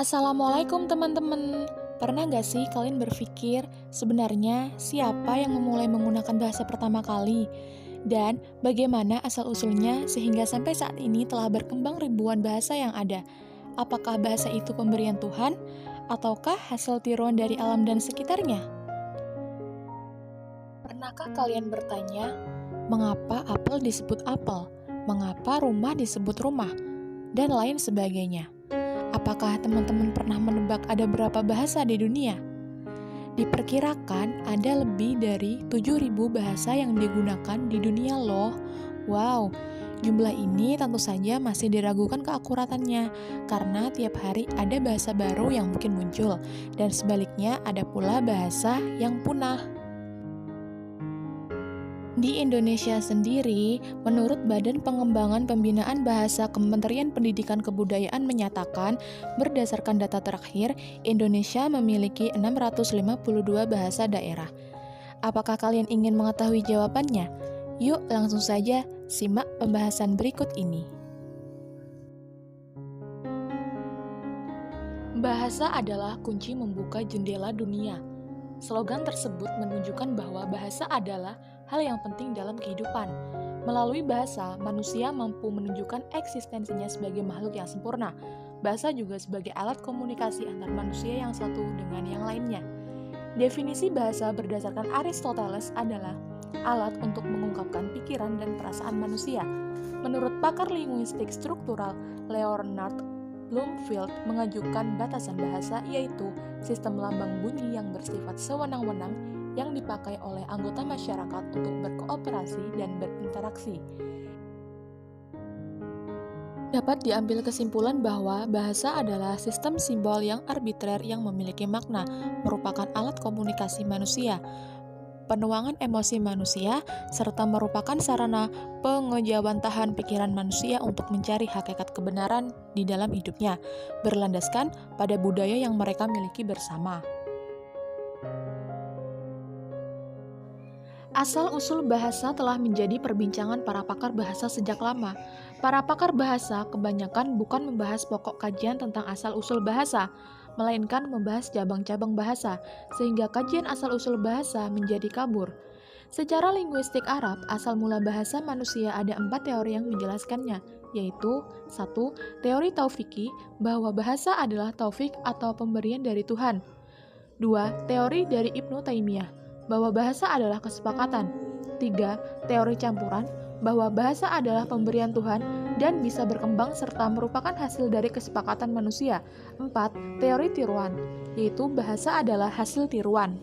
Assalamualaikum teman-teman. Pernah gak sih kalian berpikir sebenarnya siapa yang memulai menggunakan bahasa pertama kali? Dan bagaimana asal-usulnya sehingga sampai saat ini telah berkembang ribuan bahasa yang ada? Apakah bahasa itu pemberian Tuhan? Ataukah hasil tiruan dari alam dan sekitarnya? Pernahkah kalian bertanya, mengapa apel disebut apel? Mengapa rumah disebut rumah? Dan lain sebagainya. Apakah teman-teman pernah menebak ada berapa bahasa di dunia? Diperkirakan ada lebih dari 7.000 bahasa yang digunakan di dunia loh. Wow, jumlah ini tentu saja masih diragukan keakuratannya karena tiap hari ada bahasa baru yang mungkin muncul dan sebaliknya ada pula bahasa yang punah. Di Indonesia sendiri, menurut Badan Pengembangan Pembinaan Bahasa Kementerian Pendidikan Kebudayaan menyatakan, berdasarkan data terakhir, Indonesia memiliki 652 bahasa daerah. Apakah kalian ingin mengetahui jawabannya? Yuk langsung saja simak pembahasan berikut ini. Bahasa adalah kunci membuka jendela dunia. Slogan tersebut menunjukkan bahwa bahasa adalah hal yang penting dalam kehidupan. Melalui bahasa, manusia mampu menunjukkan eksistensinya sebagai makhluk yang sempurna. Bahasa juga sebagai alat komunikasi antar manusia yang satu dengan yang lainnya. Definisi bahasa berdasarkan Aristoteles adalah alat untuk mengungkapkan pikiran dan perasaan manusia. Menurut pakar linguistik struktural Leonard Bloomfield mengajukan batasan bahasa yaitu sistem lambang bunyi yang bersifat sewenang-wenang yang dipakai oleh anggota masyarakat untuk berkooperasi dan berinteraksi. Dapat diambil kesimpulan bahwa bahasa adalah sistem simbol yang arbitrer yang memiliki makna, merupakan alat komunikasi manusia, penuangan emosi manusia, serta merupakan sarana pengejawantahan pikiran manusia untuk mencari hakikat kebenaran di dalam hidupnya, berlandaskan pada budaya yang mereka miliki bersama. Asal-usul bahasa telah menjadi perbincangan para pakar bahasa sejak lama. Para pakar bahasa kebanyakan bukan membahas pokok kajian tentang asal-usul bahasa, melainkan membahas cabang-cabang bahasa, sehingga kajian asal-usul bahasa menjadi kabur. Secara linguistik Arab, asal mula bahasa manusia ada 4 teori yang menjelaskannya, yaitu 1. Teori taufiki, bahwa bahasa adalah taufik atau pemberian dari Tuhan. 2. Teori dari Ibnu Taimiyah, bahwa bahasa adalah kesepakatan. 3. Teori campuran, bahwa bahasa adalah pemberian Tuhan dan bisa berkembang serta merupakan hasil dari kesepakatan manusia. 4. Teori tiruan, yaitu bahasa adalah hasil tiruan.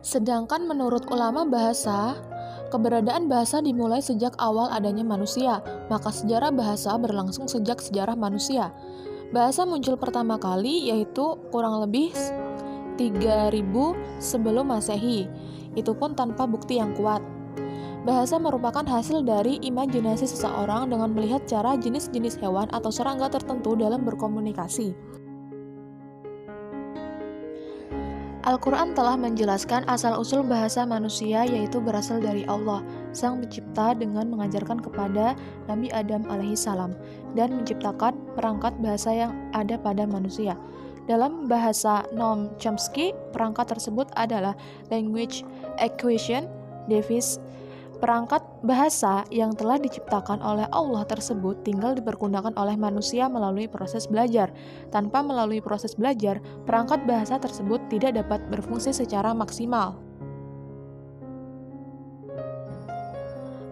Sedangkan menurut ulama bahasa, keberadaan bahasa dimulai sejak awal adanya manusia, maka sejarah bahasa berlangsung sejak sejarah manusia. Bahasa muncul pertama kali yaitu kurang lebih 3000 sebelum Masehi, itu pun tanpa bukti yang kuat. Bahasa merupakan hasil dari imajinasi seseorang dengan melihat cara jenis-jenis hewan atau serangga tertentu dalam berkomunikasi. Al-Quran telah menjelaskan asal-usul bahasa manusia yaitu berasal dari Allah, Sang Pencipta dengan mengajarkan kepada Nabi Adam alaihissalam dan menciptakan perangkat bahasa yang ada pada manusia. Dalam bahasa Noam Chomsky, perangkat tersebut adalah language acquisition device. Perangkat bahasa yang telah diciptakan oleh Allah tersebut tinggal dipergunakan oleh manusia melalui proses belajar. Tanpa melalui proses belajar, perangkat bahasa tersebut tidak dapat berfungsi secara maksimal.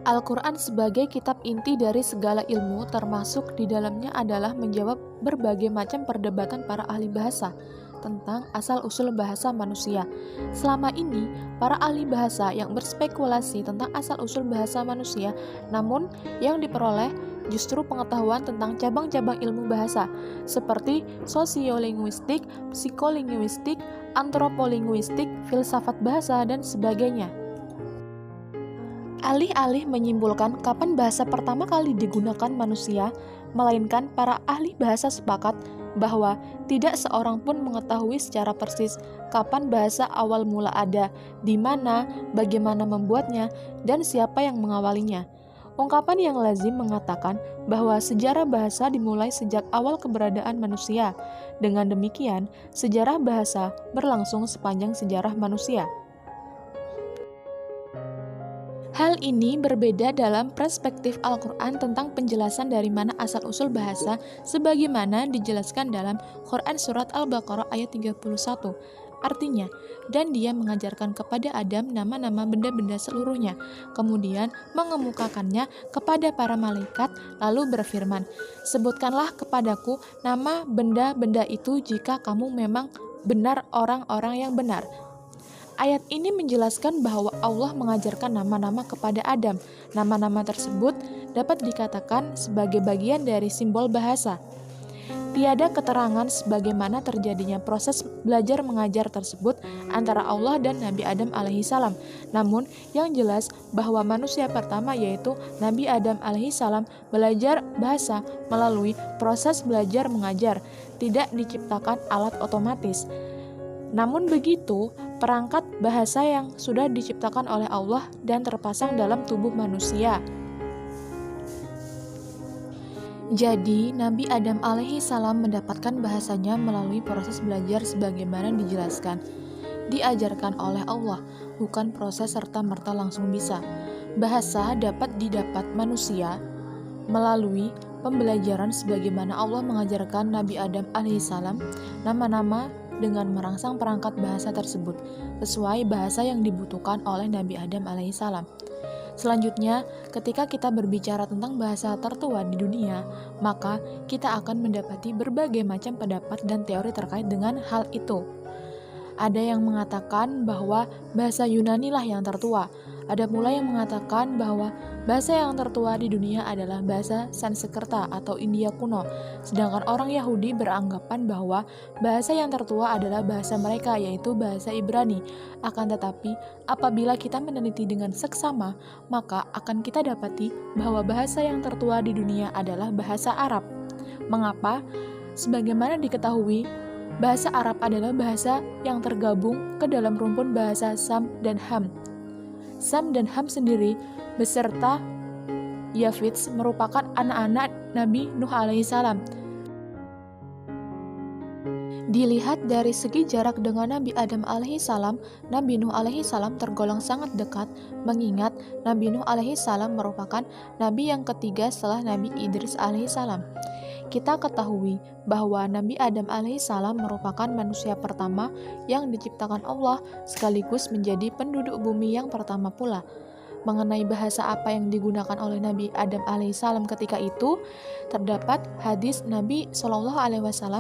Al-Quran sebagai kitab inti dari segala ilmu, termasuk di dalamnya adalah menjawab berbagai macam perdebatan para ahli bahasa tentang asal-usul bahasa manusia. Selama ini, para ahli bahasa yang berspekulasi tentang asal-usul bahasa manusia, namun yang diperoleh justru pengetahuan tentang cabang-cabang ilmu bahasa, seperti sosiolinguistik, psikolinguistik, antropolinguistik, filsafat bahasa, dan sebagainya. Alih-alih menyimpulkan kapan bahasa pertama kali digunakan manusia, melainkan para ahli bahasa sepakat bahwa tidak seorang pun mengetahui secara persis kapan bahasa awal mula ada, di mana, bagaimana membuatnya, dan siapa yang mengawalinya. Ungkapan yang lazim mengatakan bahwa sejarah bahasa dimulai sejak awal keberadaan manusia. Dengan demikian, sejarah bahasa berlangsung sepanjang sejarah manusia. Hal ini berbeda dalam perspektif Al-Quran tentang penjelasan dari mana asal-usul bahasa sebagaimana dijelaskan dalam Quran Surat Al-Baqarah ayat 31. Artinya, dan dia mengajarkan kepada Adam nama-nama benda-benda seluruhnya, kemudian mengemukakannya kepada para malaikat, lalu berfirman, sebutkanlah kepadaku nama benda-benda itu jika kamu memang benar orang-orang yang benar. Ayat ini menjelaskan bahwa Allah mengajarkan nama-nama kepada Adam. Nama-nama tersebut dapat dikatakan sebagai bagian dari simbol bahasa. Tiada keterangan sebagaimana terjadinya proses belajar mengajar tersebut antara Allah dan Nabi Adam alaihissalam. Namun, yang jelas bahwa manusia pertama yaitu Nabi Adam alaihissalam belajar bahasa melalui proses belajar mengajar, tidak diciptakan alat otomatis. Namun begitu, perangkat bahasa yang sudah diciptakan oleh Allah dan terpasang dalam tubuh manusia. Jadi, Nabi Adam alaihi salam mendapatkan bahasanya melalui proses belajar sebagaimana dijelaskan. Diajarkan oleh Allah, bukan proses serta-merta langsung bisa. Bahasa dapat didapat manusia melalui pembelajaran sebagaimana Allah mengajarkan Nabi Adam alaihi salam nama-nama dengan merangsang perangkat bahasa tersebut sesuai bahasa yang dibutuhkan oleh Nabi Adam alaihissalam. Selanjutnya, ketika kita berbicara tentang bahasa tertua di dunia, maka kita akan mendapati berbagai macam pendapat dan teori terkait dengan hal itu. Ada yang mengatakan bahwa bahasa Yunani lah yang tertua. Ada pula yang mengatakan bahwa bahasa yang tertua di dunia adalah bahasa Sanskerta atau India kuno. Sedangkan orang Yahudi beranggapan bahwa bahasa yang tertua adalah bahasa mereka, yaitu bahasa Ibrani. Akan tetapi, apabila kita meneliti dengan seksama, maka akan kita dapati bahwa bahasa yang tertua di dunia adalah bahasa Arab. Mengapa? Sebagaimana diketahui, bahasa Arab adalah bahasa yang tergabung ke dalam rumpun bahasa Sam dan Ham. Sam dan Ham sendiri beserta Yafits merupakan anak-anak Nabi Nuh alaihissalam. Dilihat dari segi jarak dengan Nabi Adam alaihissalam, Nabi Nuh alaihissalam tergolong sangat dekat, mengingat Nabi Nuh alaihissalam merupakan Nabi yang ketiga setelah Nabi Idris alaihissalam. Kita ketahui bahwa Nabi Adam alaihissalam merupakan manusia pertama yang diciptakan Allah sekaligus menjadi penduduk bumi yang pertama pula. Mengenai bahasa apa yang digunakan oleh Nabi Adam alaihissalam ketika itu, terdapat hadis Nabi SAW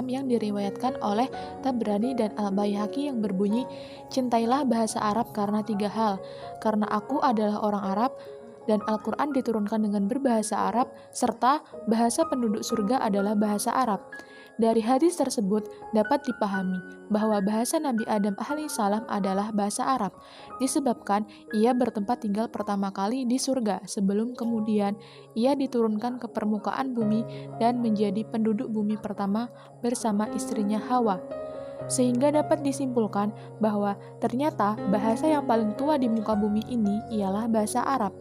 yang diriwayatkan oleh Tabrani dan Al-Baihaqi yang berbunyi, cintailah bahasa Arab karena 3 hal, karena aku adalah orang Arab, dan Al-Quran diturunkan dengan berbahasa Arab, serta bahasa penduduk surga adalah bahasa Arab. Dari hadis tersebut dapat dipahami bahwa bahasa Nabi Adam alaihissalam adalah bahasa Arab, disebabkan ia bertempat tinggal pertama kali di surga sebelum kemudian ia diturunkan ke permukaan bumi dan menjadi penduduk bumi pertama bersama istrinya Hawa. Sehingga dapat disimpulkan bahwa ternyata bahasa yang paling tua di muka bumi ini ialah bahasa Arab.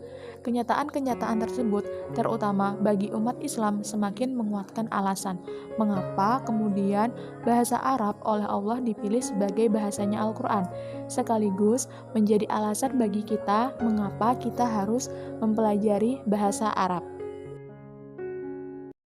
Kenyataan-kenyataan tersebut, terutama bagi umat Islam, semakin menguatkan alasan mengapa kemudian bahasa Arab oleh Allah dipilih sebagai bahasanya Al-Quran, sekaligus menjadi alasan bagi kita mengapa kita harus mempelajari bahasa Arab.